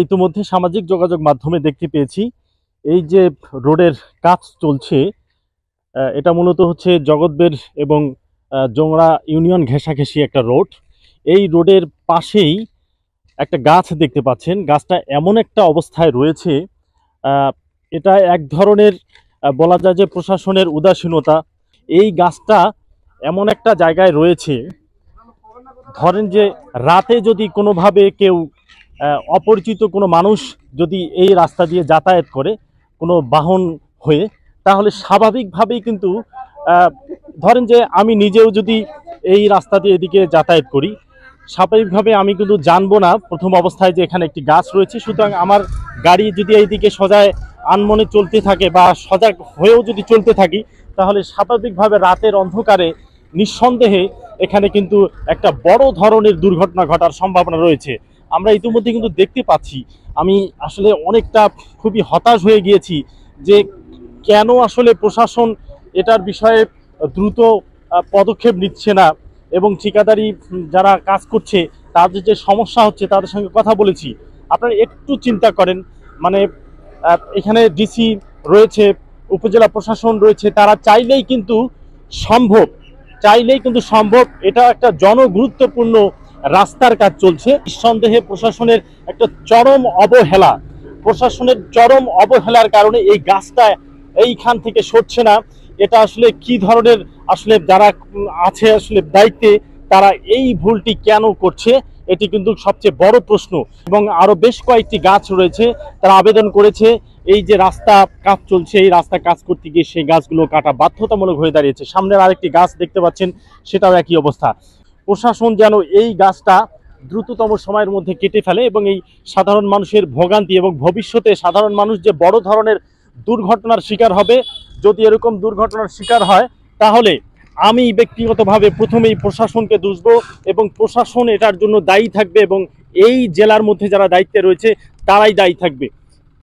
ইতিমধ্যে সামাজিক যোগাযোগ মাধ্যমে দেখতে পেয়েছি এই যে রোডের কাজ চলছে, এটা মূলত হচ্ছে জগৎবের এবং জোংড়া ইউনিয়ন ঘেঁষাঘেঁষি একটা রোড। এই রোডের পাশেই একটা গাছ দেখতে পাচ্ছেন। গাছটা এমন একটা অবস্থায় রয়েছে, এটা এক ধরনের বলা যায় যে প্রশাসনের উদাসীনতা। এই গাছটা এমন একটা জায়গায় রয়েছে, ধরেন যে রাতে যদি কোনোভাবে কেউ অপরিচিত কোনো মানুষ যদি এই রাস্তা দিয়ে যাতায়াত করে কোনো বাহন হয়ে, তাহলে স্বাভাবিকভাবেই কিন্তু ধরেন যে আমি নিজেও যদি এই রাস্তা দিয়ে এদিকে যাতায়াত করি, স্বাভাবিকভাবে আমি কিন্তু জানবো না প্রথম অবস্থায় যে এখানে একটি গাছ রয়েছে। সুতরাং আমার গাড়ি যদি এইদিকে সজায় আনমনে চলতে থাকে বা সজাগ হয়েও যদি চলতে থাকি, তাহলে স্বাভাবিকভাবে রাতের অন্ধকারে নিঃসন্দেহে এখানে কিন্তু একটা বড় ধরনের দুর্ঘটনা ঘটার সম্ভাবনা রয়েছে। আমরা ইতিমধ্যে কিন্তু দেখতে পাচ্ছি, আমি আসলে অনেকটা খুবই হতাশ হয়ে গিয়েছি যে কেন আসলে প্রশাসন এটার বিষয়ে দ্রুত পদক্ষেপ নিচ্ছে না, এবং ঠিকাদারি যারা কাজ করছে তাদের যে সমস্যা হচ্ছে তাদের সঙ্গে কথা বলেছি। আপনারা একটু চিন্তা করেন, মানে এখানে ডিসি রয়েছে, উপজেলা প্রশাসন রয়েছে, তারা চাইলেই কিন্তু সম্ভব। এটা একটা জনগুরুত্বপূর্ণ রাস্তার কাজ চলছে। নিঃসন্দেহে প্রশাসনের চরম অবহেলার কারণে এই গাছটা এইখান থেকে সরছে না। এটা আসলে কি ধরনের, আসলে যারা আছে আসলে দায়িত্বে, তারা এই ভুলটি কেন করছে, এটি কিন্তু সবচেয়ে বড় প্রশ্ন। এবং আরো বেশ কয়েকটি গাছ রয়েছে, তারা আবেদন করেছে এই যে রাস্তা কাজ চলছে, এই রাস্তা কাজ করতে গিয়ে সেই গাছগুলো কাটা বাধ্যতামূলক হয়ে দাঁড়িয়েছে। সামনের আরেকটি গাছ দেখতে পাচ্ছেন, সেটাও একই অবস্থা। প্রশাসন যেন এই গাছটা দ্রুততম সময়ের মধ্যে কেটে ফেলে এবং এই সাধারণ মানুষের ভোগান্তি, এবং ভবিষ্যতে সাধারণ মানুষ যে বড় ধরনের দুর্ঘটনার শিকার হবে, যদি এরকম দুর্ঘটনার শিকার হয়, তাহলে আমি ব্যক্তিগতভাবে প্রথমেই প্রশাসনকে দুষবো এবং প্রশাসন এটার জন্য দায়ী থাকবে, এবং এই জেলার মধ্যে যারা দায়িত্বে রয়েছে তারাই দায়ী থাকবে।